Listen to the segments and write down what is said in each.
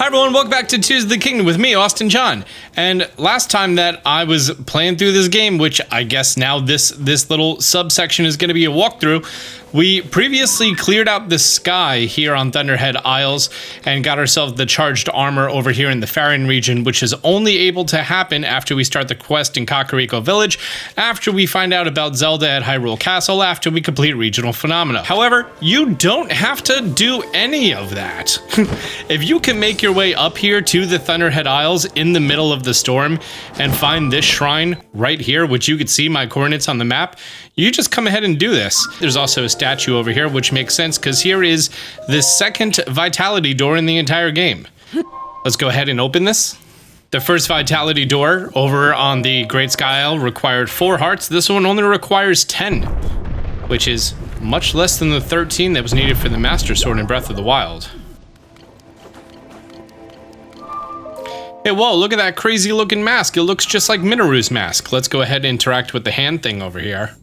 Hi everyone, welcome back to Tears of the Kingdom with me, Austin John. And last time that I was playing through this game, which I guess now this little subsection is going to be a walkthrough, we previously cleared out the sky here on Thunderhead Isles and got ourselves the charged armor over here in the Faron region, which is only able to happen after we start the quest in Kakariko Village, after we find out about Zelda at Hyrule Castle, after we complete regional phenomena. However, you don't have to do any of that. If you can make your way up here to the Thunderhead Isles in the middle of the storm and find this shrine right here, which you could see my coordinates on the map, you just come ahead and do this. There's also a statue over here, which makes sense because here is the second vitality door in the entire game. Let's go ahead and open this. The first vitality door over on the Great Sky Isle required 4 hearts. This one only requires 10, which is much less than the 13 that was needed for the Master Sword in Breath of the Wild. Hey, whoa, look at that crazy looking mask. It looks just like Mineru's mask. Let's go ahead and interact with the hand thing over here.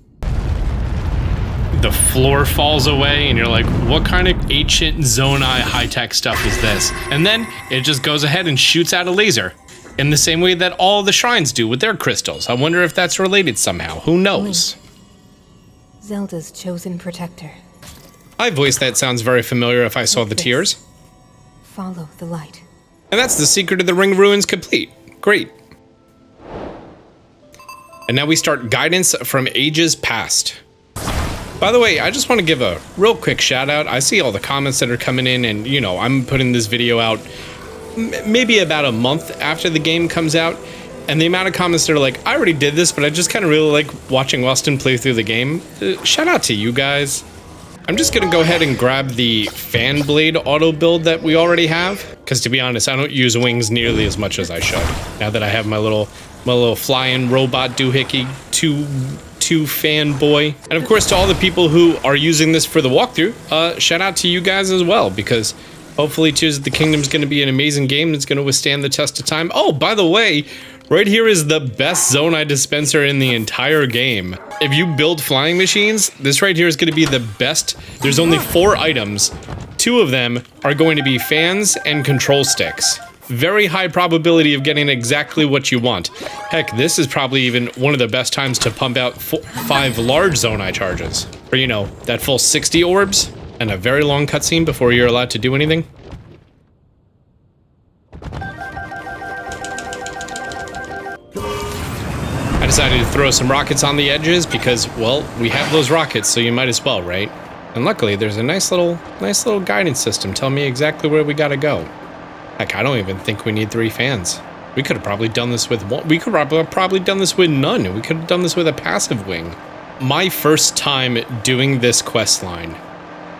The floor falls away and you're like, what kind of ancient Zonai high-tech stuff is this? And then it just goes ahead and shoots out a laser in the same way that all the shrines do with their crystals. I wonder if that's related somehow. Who knows? Zelda's chosen protector. I voiced that sounds very familiar if I saw the tears. Follow the light. And that's the secret of the Ring Ruins complete. Great. And now we start Guidance from Ages Past. By the way, I just want to give a real quick shout out. I see all the comments that are coming in and, you know, I'm putting this video out maybe about a month after the game comes out. And the amount of comments that are like, I already did this, but I just kind of really like watching Austin play through the game. Shout out to you guys. I'm just going to go ahead and grab the fan blade auto build that we already have. Because to be honest, I don't use wings nearly as much as I should. Now that I have my little flying robot doohickey 2 fanboy. And of course, to all the people who are using this for the walkthrough, shout out to you guys as well, because hopefully Tears of the Kingdom is going to be an amazing game that's going to withstand the test of time. Oh, by the way, right here is the best Zonai dispenser in the entire game. If you build flying machines, this right here is going to be the best. There's only 4 items. 2 of them are going to be fans and control sticks. Very high probability of getting exactly what you want. Heck, this is probably even one of the best times to pump out 5 large Zonai charges. Or, you know, that full 60 orbs and a very long cutscene before you're allowed to do anything. I decided to throw some rockets on the edges because, well, we have those rockets, so you might as well, right? And luckily, there's a nice little guidance system telling me exactly where we gotta go. Heck, I don't even think we need 3 fans. We could have probably done this with 1. We could have probably done this with none. We could have done this with a passive wing. My first time doing this quest line,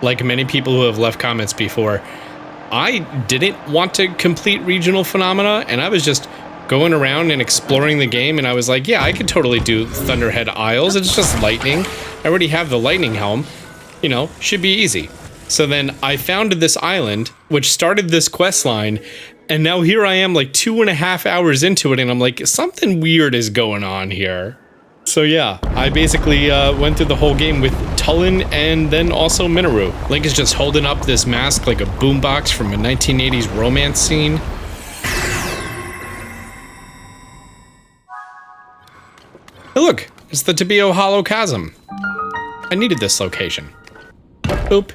like many people who have left comments before, I didn't want to complete regional phenomena, and I was just going around and exploring the game, and I was like, yeah, I could totally do Thunderhead Isles. It's just lightning. I already have the lightning helm. You know, should be easy. So then I found this island, which started this quest line, and now here I am like 2.5 hours into it, and I'm like, something weird is going on here. So yeah, I basically went through the whole game with Tulin and then also Mineru. Link is just holding up this mask like a boombox from a 1980s romance scene. Hey look, it's the Tobio Hollow Chasm. I needed this location. Boop.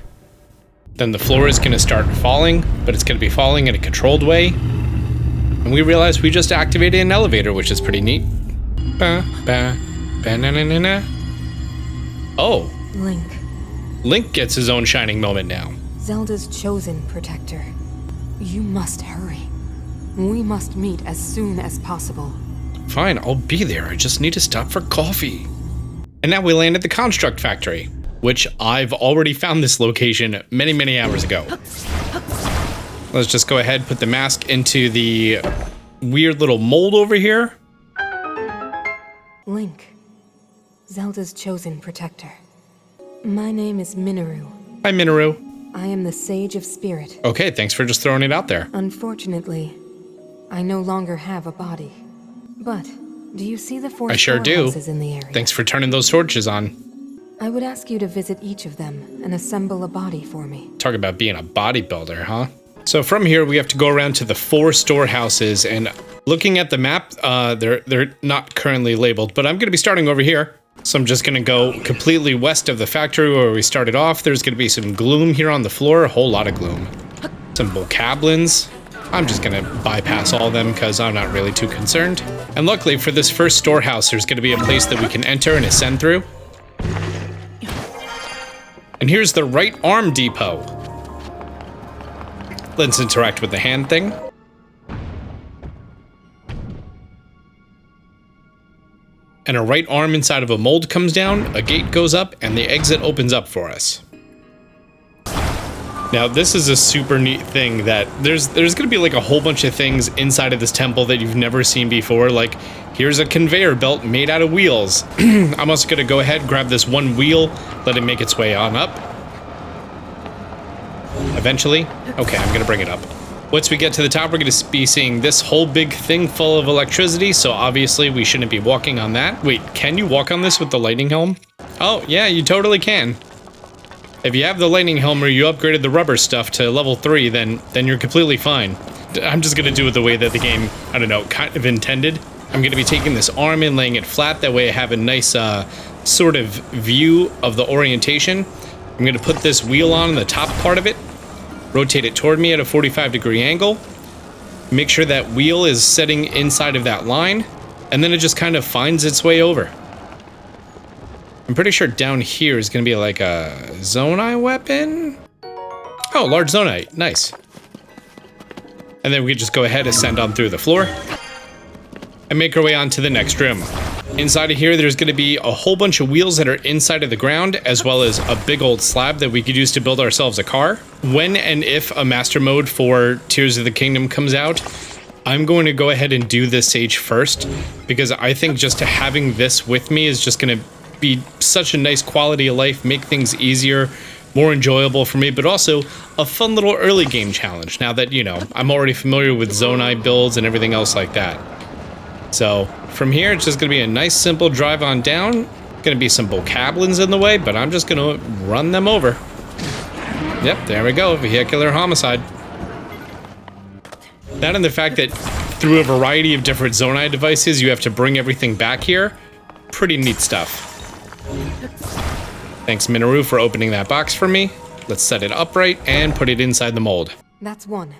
Then the floor is going to start falling, but it's going to be falling in a controlled way. And we realize we just activated an elevator, which is pretty neat. Oh. Link gets his own shining moment now. Zelda's chosen protector. You must hurry. We must meet as soon as possible. Fine, I'll be there. I just need to stop for coffee. And now we land at the Construct Factory, which I've already found this location many, many hours ago. Let's just go ahead, put the mask into the weird little mold over here. Link, Zelda's chosen protector. My name is Mineru. Hi, Mineru. I am the Sage of Spirit. Okay, thanks for just throwing it out there. Unfortunately, I no longer have a body. But do you see the 4 I sure do. storehouses in the area? Thanks for turning those torches on. I would ask you to visit each of them and assemble a body for me. Talk about being a bodybuilder, huh? So from here, we have to go around to the 4 storehouses, and looking at the map, they're not currently labeled, but I'm going to be starting over here. So I'm just going to go completely west of the factory where we started off. There's going to be some gloom here on the floor, a whole lot of gloom. Some bokoblins. I'm just going to bypass all of them because I'm not really too concerned. And luckily for this first storehouse, there's going to be a place that we can enter and ascend through. And here's the right arm depot. Let's interact with the hand thing. And a right arm inside of a mold comes down, a gate goes up, and the exit opens up for us. Now, this is a super neat thing that there's going to be like a whole bunch of things inside of this temple that you've never seen before. Like, here's a conveyor belt made out of wheels. I'm also going to go ahead, grab this one wheel, let it make its way on up. Eventually. Okay, I'm going to bring it up. Once we get to the top, we're going to be seeing this whole big thing full of electricity, so obviously we shouldn't be walking on that. Wait, can you walk on this with the lightning helm? Oh, yeah, you totally can. If you have the lightning helm or you upgraded the rubber stuff to level 3, then you're completely fine. I'm just going to do it the way that the game, I don't know, kind of intended. I'm going to be taking this arm and laying it flat, that way I have a nice sort of view of the orientation. I'm going to put this wheel on the top part of it. Rotate it toward me at a 45-degree angle. Make sure that wheel is setting inside of that line, and then it just kind of finds its way over. I'm pretty sure down here is going to be like a Zonai weapon. Oh, large Zonai. Nice. And then we can just go ahead, ascend on through the floor, and make our way on to the next room. Inside of here, there's going to be a whole bunch of wheels that are inside of the ground, as well as a big old slab that we could use to build ourselves a car. When and if a master mode for Tears of the Kingdom comes out, I'm going to go ahead and do this stage first, because I think just having this with me is just going to be such a nice quality of life, make things easier, more enjoyable for me, but also a fun little early game challenge now that, you know, I'm already familiar with Zonai builds and everything else like that. So from here, it's just going to be a nice, simple drive on down. Going to be some bokoblins in the way, but I'm just going to run them over. Yep, there we go. Vehicular homicide. That and the fact that through a variety of different Zonai devices, you have to bring everything back here. Pretty neat stuff. Thanks, Mineru, for opening that box for me. Let's set it upright and put it inside the mold. That's one.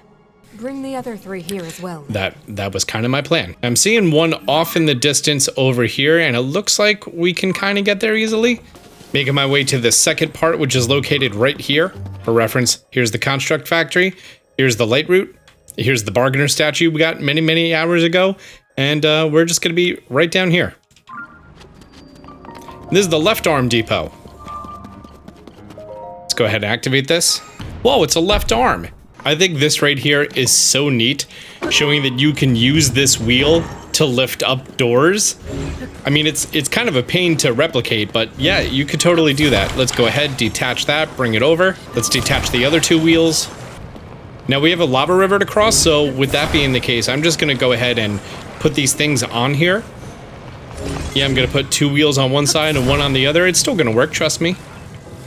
Bring the other 3 here as well. That was kind of my plan. I'm seeing one off in the distance over here, and it looks like we can kind of get there easily. Making my way to the second part, which is located right here. For reference, here's the construct factory. Here's the light route. Here's the bargainer statue we got many, many hours ago. And we're just going to be right down here. This is the left arm depot. Let's go ahead and activate this. Whoa, it's a left arm. I think this right here is so neat, showing that you can use this wheel to lift up doors. I mean, it's kind of a pain to replicate, but yeah, you could totally do that. Let's go ahead, detach that, bring it over. Let's detach the other 2 wheels. Now we have a lava river to cross, so with that being the case, I'm just gonna go ahead and put these things on here. Yeah, I'm gonna put 2 wheels on one side and 1 on the other. It's still gonna work, trust me.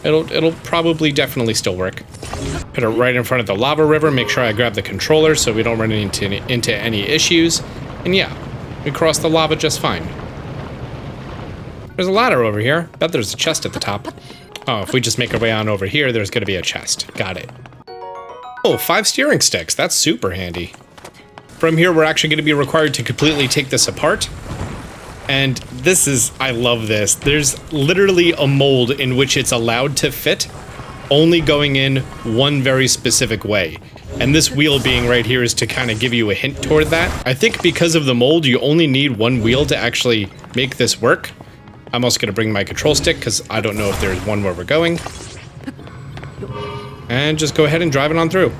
It'll probably definitely still work. Put it right in front of the lava river, make sure I grab the controller so we don't run into any issues. And yeah, we cross the lava just fine. There's a ladder over here. Bet there's a chest at the top. Oh, if we just make our way on over here, there's gonna be a chest. Got it. Oh, 5 steering sticks. That's super handy. From here, we're actually gonna be required to completely take this apart. And this is, I love this. There's literally a mold in which it's allowed to fit, only going in one very specific way. And this wheel being right here is to kind of give you a hint toward that. I think because of the mold, you only need 1 wheel to actually make this work. I'm also going to bring my control stick because I don't know if there's one where we're going. And just go ahead and drive it on through.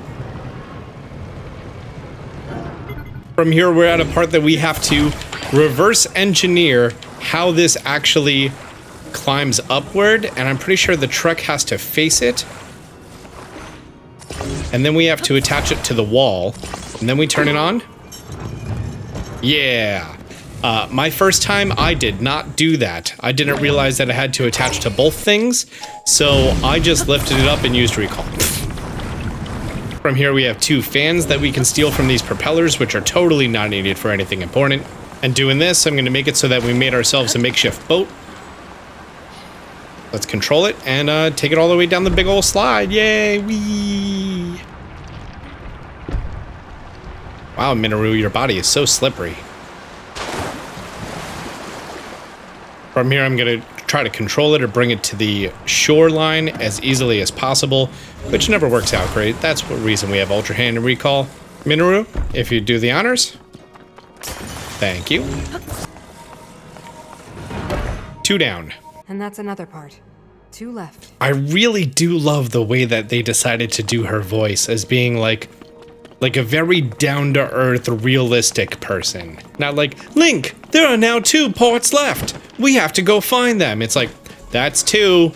From here, we're at a part that we have to reverse engineer how this actually climbs upward, and I'm pretty sure the truck has to face it. And then we have to attach it to the wall, and then we turn it on. Yeah. My first time, I did not do that. I didn't realize that I had to attach to both things, so I just lifted it up and used recall. From here, we have 2 fans that we can steal from these propellers, which are totally not needed for anything important. And doing this, I'm going to make it so that we made ourselves a makeshift boat. Let's control it and take it all the way down the big old slide. Yay! Whee! Wow, Mineru, your body is so slippery. From here, I'm going to try to control it or bring it to the shoreline as easily as possible, which never works out great. That's the reason we have Ultra Hand and Recall. Mineru, if you do the honors. Thank you. 2 down. And that's another part. 2 left. I really do love the way that they decided to do her voice as being like a very down-to-earth, realistic person. Not like, Link, there are now 2 ports left. We have to go find them. It's like, that's 2.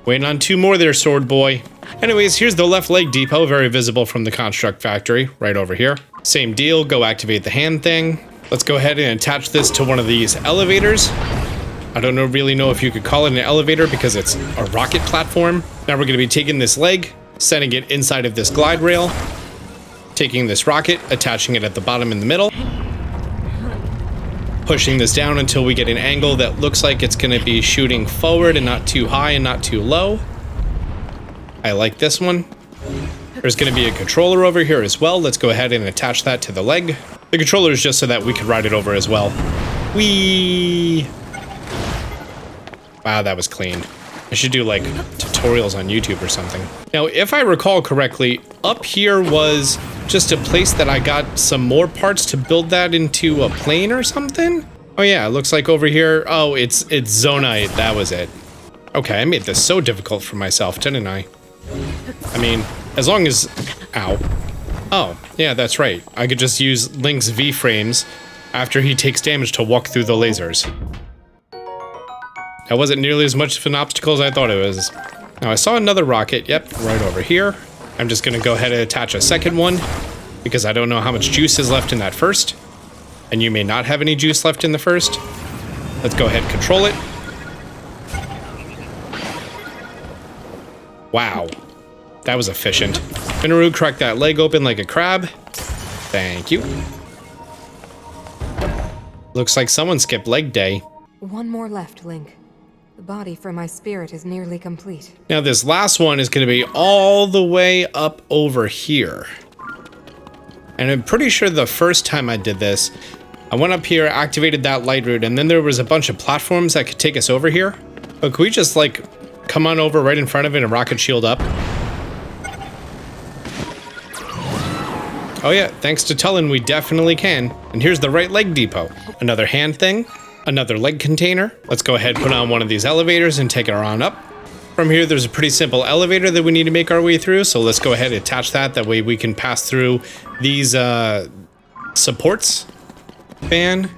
Waiting on 2 more there, sword boy. Anyways, here's the left leg depot, very visible from the construct factory, right over here. Same deal, go activate the hand thing. Let's go ahead and attach this to one of these elevators. I don't really know if you could call it an elevator because it's a rocket platform. Now we're gonna be taking this leg, setting it inside of this glide rail, taking this rocket, attaching it at the bottom in the middle, pushing this down until we get an angle that looks like it's gonna be shooting forward and not too high and not too low. I like this one. There's gonna be a controller over here as well. Let's go ahead and attach that to the leg. The controller is just so that we can ride it over as well. Whee! Wow, that was clean. I should do like tutorials on YouTube or something. Now, if I recall correctly, up here was just a place that I got some more parts to build that into a plane or something. Oh yeah, it looks like over here. Oh, it's Zonite. That was it. Okay, I made this so difficult for myself, didn't I? I mean, as long as... Ow. Oh, yeah, that's right. I could just use Link's V-frames after he takes damage to walk through the lasers. That wasn't nearly as much of an obstacle as I thought it was. Now, I saw another rocket. Yep, right over here. I'm just going to go ahead and attach a second one because I don't know how much juice is left in that first. And you may not have any juice left in the first. Let's go ahead and control it. Wow. That was efficient. Mineru cracked that leg open like a crab. Thank you. Looks like someone skipped leg day. 1 more left, Link. The body for my spirit is nearly complete. Now this last one is going to be all the way up over here. And I'm pretty sure the first time I did this, I went up here, activated that light route, and then there was a bunch of platforms that could take us over here. But could we just like come on over right in front of it and rocket shield up? Oh yeah, thanks to Tullen, we definitely can. And here's the right leg depot. Another hand thing. Another leg container. Let's go ahead and put on one of these elevators and take it on up. From here, there's a pretty simple elevator that we need to make our way through. So let's go ahead and attach that. That way we can pass through these supports. Fan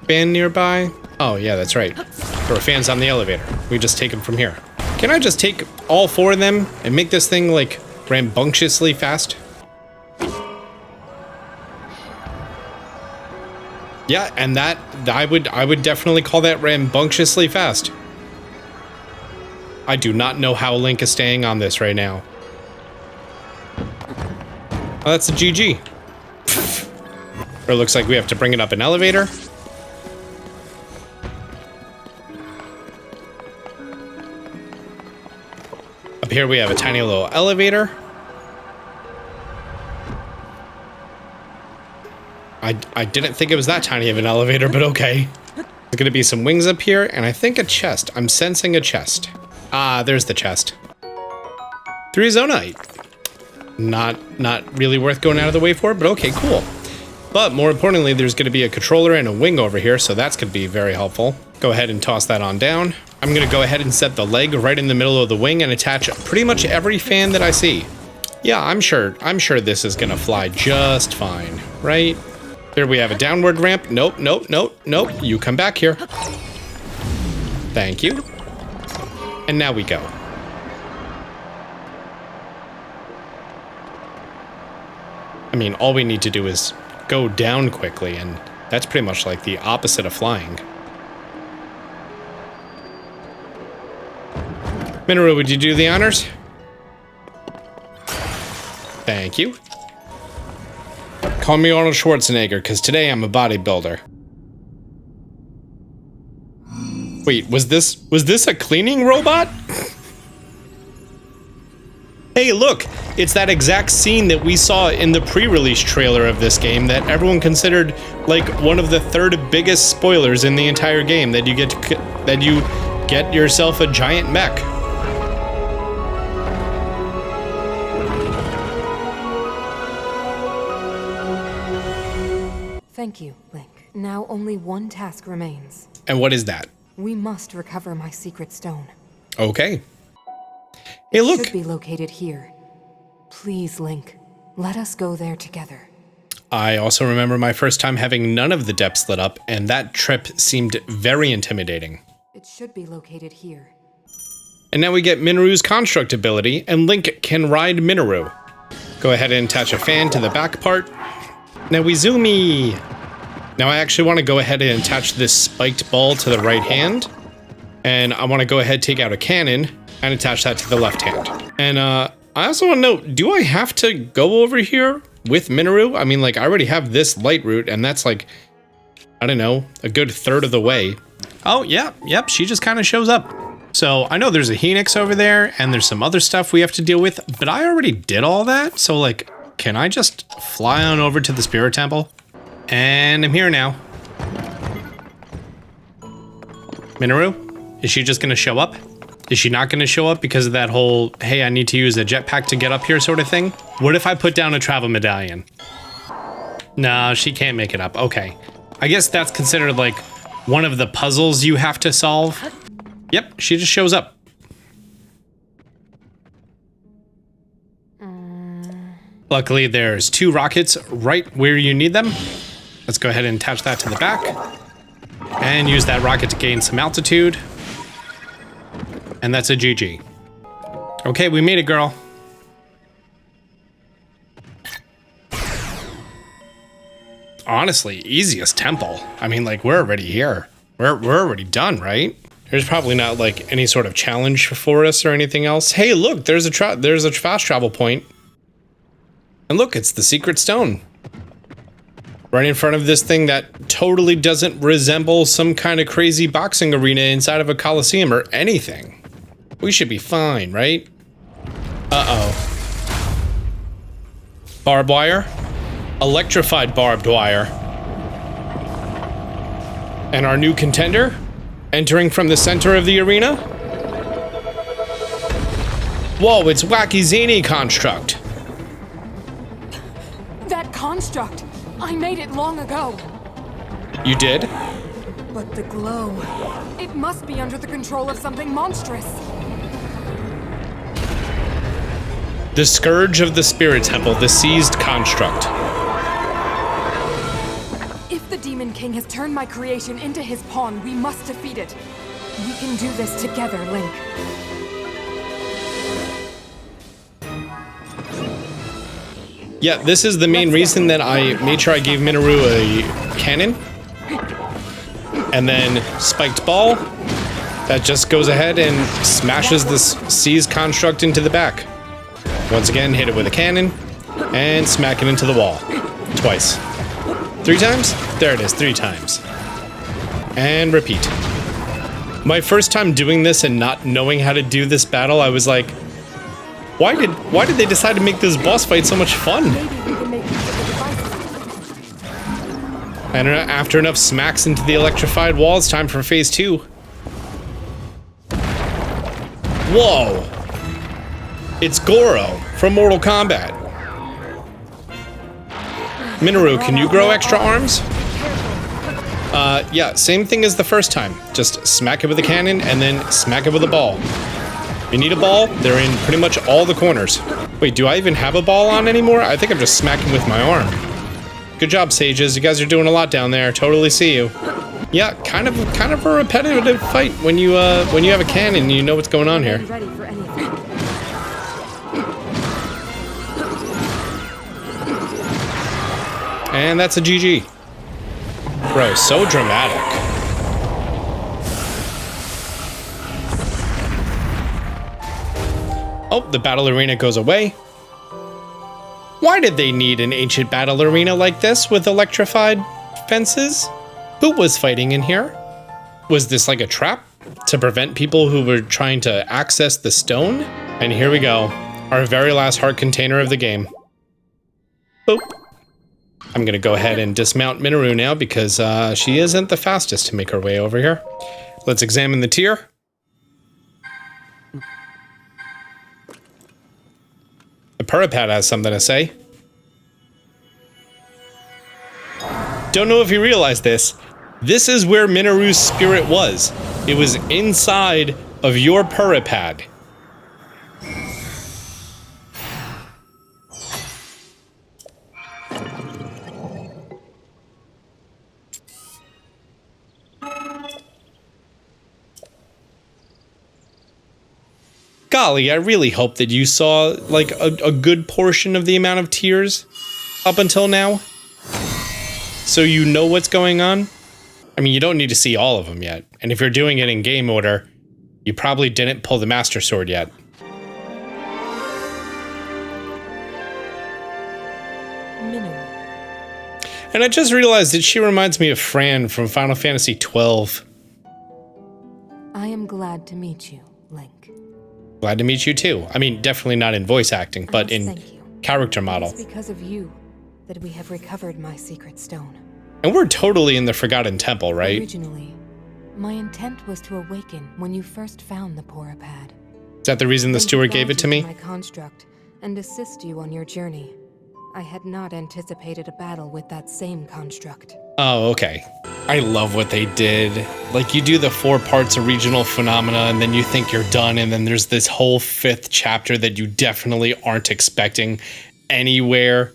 nearby. Oh yeah, that's right. There are fans on the elevator. We just take them from here. Can I just take all 4 of them and make this thing like rambunctiously fast? Yeah, and that I would definitely call that rambunctiously fast. I do not know how Link is staying on this right now. Oh, that's a GG. Or it looks like we have to bring it up an elevator. Up here we have a tiny little elevator. I didn't think it was that tiny of an elevator, but okay. There's gonna be some wings up here, and I think a chest. I'm sensing a chest. Ah, there's the chest. 3 Zonite. Not really worth going out of the way for, but okay, cool. But more importantly, there's gonna be a controller and a wing over here, so that's gonna be very helpful. Go ahead and toss that on down. I'm gonna go ahead and set the leg right in the middle of the wing and attach pretty much every fan that I see. Yeah, I'm sure this is gonna fly just fine, right? Here we have a downward ramp. Nope. You come back here. Thank you. And now we go. I mean, all we need to do is go down quickly, and that's pretty much like the opposite of flying. Mineru, would you do the honors? Thank you. Call me Arnold Schwarzenegger, because today I'm a bodybuilder. Wait, was this a cleaning robot? Hey, look! It's that exact scene that we saw in the pre-release trailer of this game that everyone considered like one of the third biggest spoilers in the entire game, that you get yourself a giant mech. Thank you, Link. Now only one task remains. And what is that? We must recover my secret stone. Okay. Hey, look! It should be located here. Please, Link, let us go there together. I also remember my first time having none of the depths lit up, and that trip seemed very intimidating. It should be located here. And now we get Mineru's construct ability, and Link can ride Mineru. Go ahead and attach a fan to the back part. Now we zoomy! Now I actually want to go ahead and attach this spiked ball to the right hand. And I want to go ahead and take out a cannon and attach that to the left hand. And I also want to know, do I have to go over here with Mineru? I mean, like, I already have this light route, and that's like, I don't know, a good third of the way. Oh, yeah, yep, she just kind of shows up. So I know there's a Phoenix over there, and there's some other stuff we have to deal with, but I already did all that, so like, can I just fly on over to the Spirit Temple? And I'm here now. Mineru? Is she just gonna show up? Is she not gonna show up because of that whole, hey, I need to use a jetpack to get up here sort of thing? What if I put down a travel medallion? No, she can't make it up. Okay. I guess that's considered like one of the puzzles you have to solve. Yep, she just shows up. Luckily, there's 2 rockets right where you need them. Let's go ahead and attach that to the back. And use that rocket to gain some altitude. And that's a GG. Okay, we made it, girl. Honestly, easiest temple. I mean, like, we're already here. We're already done, right? There's probably not, like, any sort of challenge for us or anything else. Hey, look, there's a fast travel point. And look, it's the secret stone. Right in front of this thing that totally doesn't resemble some kind of crazy boxing arena inside of a coliseum or anything. We should be fine, right? Uh-oh. Barbed wire? Electrified barbed wire. And our new contender? Entering from the center of the arena? Whoa, it's Wacky Zany Construct. That construct! I made it long ago. You did? But the glow... It must be under the control of something monstrous. The Scourge of the Spirit Temple, the seized construct. If the Demon King has turned my creation into his pawn, we must defeat it. We can do this together, Link. Yeah, this is the main reason that I made sure I gave Mineru a cannon. And then spiked ball. That just goes ahead and smashes this seized construct into the back. Once again, hit it with a cannon. And smack it into the wall. Twice. 3 times? There it is, 3 times. And repeat. My first time doing this and not knowing how to do this battle, I was like, why did they decide to make this boss fight so much fun? And after enough smacks into the electrified wall, it's time for phase 2. Whoa! It's Goro from Mortal Kombat. Mineru, can you grow extra arms? Yeah, same thing as the first time. Just smack it with a cannon and then smack it with a ball. You need a ball? They're in pretty much all the corners. Wait, do I even have a ball on anymore? I think I'm just smacking with my arm. Good job, sages. You guys are doing a lot down there. Totally see you. Yeah, kind of a repetitive fight when you have a cannon and you know what's going on here. And that's a GG. Bro, so dramatic. Oh, the battle arena goes away. Why did they need an ancient battle arena like this with electrified fences? Who was fighting in here? Was this like a trap to prevent people who were trying to access the stone? And here we go, our very last heart container of the game. Boop. I'm gonna go ahead and dismount Mineru now because she isn't the fastest to make her way over here. Let's examine the tier. The Purripad has something to say. Don't know if you realize this. This is where Mineru's spirit was. It was inside of your Purripad. Golly, I really hope that you saw like a good portion of the amount of tiers up until now. So you know what's going on. I mean, you don't need to see all of them yet. And if you're doing it in game order, you probably didn't pull the Master Sword yet. Mineru. And I just realized that she reminds me of Fran from Final Fantasy XII. I am glad to meet you, Link. Glad to meet you too. I mean, definitely not in voice acting, but in character model. It's because of you that we have recovered my secret stone. And we're totally in the Forgotten Temple, right? Originally, my intent was to awaken when you first found the Purripad. Is that the reason the steward gave it to me? My construct and assist you on your journey. I had not anticipated a battle with that same construct. Oh, okay. I love what they did. Like, you do the 4 parts of regional phenomena, and then you think you're done, and then there's this whole 5th chapter that you definitely aren't expecting anywhere.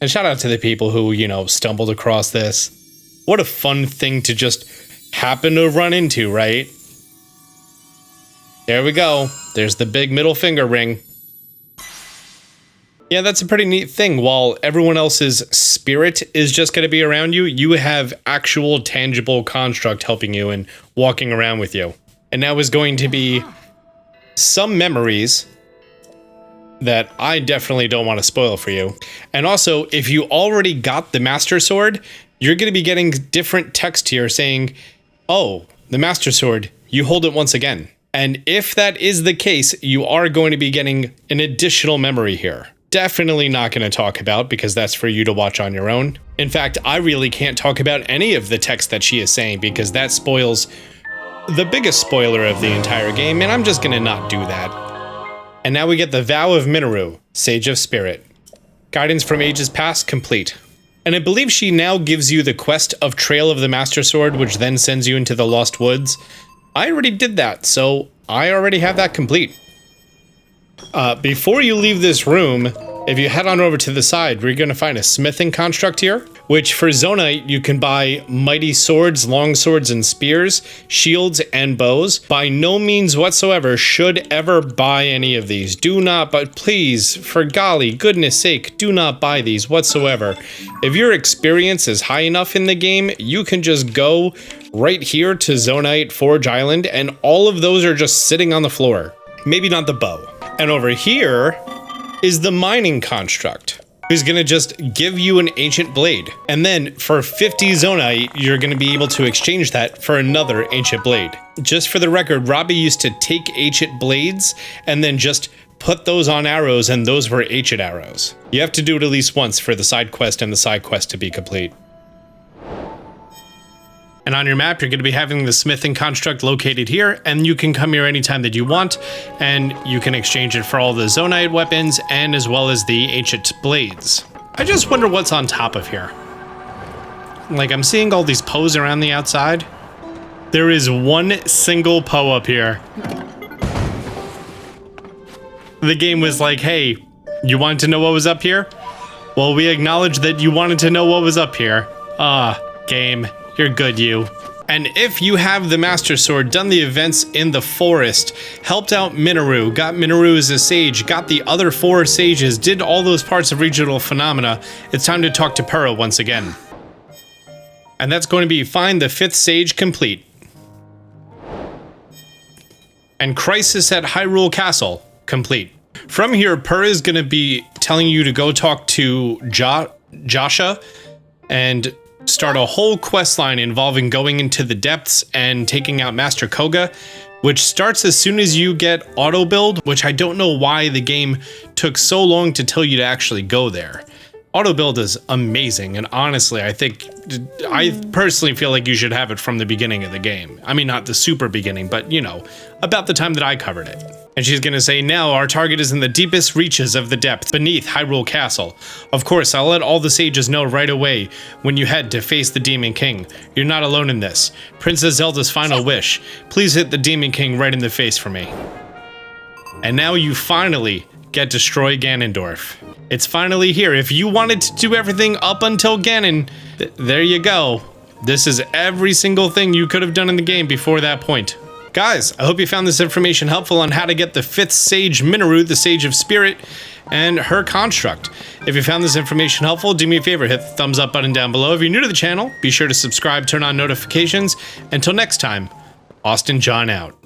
And shout out to the people who, you know, stumbled across this. What a fun thing to just happen to run into, right? There we go. There's the big middle finger ring. Yeah, that's a pretty neat thing. While everyone else's spirit is just going to be around you, you have actual tangible construct helping you and walking around with you. And now is going to be some memories that I definitely don't want to spoil for you. And also, if you already got the Master Sword, you're going to be getting different text here saying, oh, the Master Sword, you hold it once again. And if that is the case, you are going to be getting an additional memory here. Definitely not going to talk about because that's for you to watch on your own. In fact, I really can't talk about any of the text that she is saying because that spoils the biggest spoiler of the entire game, and I'm just going to not do that. And now we get the Vow of Mineru, Sage of Spirit. Guidance from Ages Past complete. And I believe she now gives you the quest of Trail of the Master Sword, which then sends you into the Lost Woods. I already did that, so I already have that complete. Before you leave this room, if you head on over to the side, we're going to find a smithing construct here, which for Zonite, you can buy mighty swords, long swords, and spears, shields, and bows. By no means whatsoever should ever buy any of these. Do not, but please, for golly, goodness sake, do not buy these whatsoever. If your experience is high enough in the game, you can just go right here to Zonite Forge Island, and all of those are just sitting on the floor. Maybe not the bow. And over here is the mining construct, who's gonna just give you an ancient blade. And then for 50 Zonite, you're gonna be able to exchange that for another ancient blade. Just for the record, Robbie used to take ancient blades and then just put those on arrows, and those were ancient arrows. You have to do it at least once for the side quest and the side quest to be complete. And on your map, you're going to be having the smithing construct located here, and you can come here anytime that you want, and you can exchange it for all the Zonite weapons, and as well as the ancient blades. I just wonder what's on top of here. Like, I'm seeing all these Poes around the outside. There is one single Poe up here. The game was like, hey, you wanted to know what was up here? Well, we acknowledge that you wanted to know what was up here. Game. You're good, you. And if you have the Master Sword, done the events in the forest, helped out Mineru, got Mineru as a sage, got the other 4 sages, did all those parts of regional phenomena, it's time to talk to Purah once again. And that's going to be find the 5th sage complete. And Crisis at Hyrule Castle complete. From here, Per is going to be telling you to go talk to Joshua and start a whole quest line involving going into the depths and taking out Master Kohga, which starts as soon as you get auto build, which I don't know why the game took so long to tell you to actually go there. Auto build is amazing, and honestly, I personally feel like you should have it from the beginning of the game. I mean, not the super beginning, but you know, about the time that I covered it. And she's gonna say, now our target is in the deepest reaches of the depths beneath Hyrule Castle. Of course, I'll let all the sages know right away when you head to face the Demon King. You're not alone in this. Princess Zelda's final wish. Please hit the Demon King right in the face for me. And now you finally get Destroy Ganondorf. It's finally here. If you wanted to do everything up until Ganon, there you go. This is every single thing you could have done in the game before that point. Guys, I hope you found this information helpful on how to get the 5th Sage Mineru, the Sage of Spirit, and her construct. If you found this information helpful, do me a favor, hit the thumbs up button down below. If you're new to the channel, be sure to subscribe, turn on notifications. Until next time, Austin John out.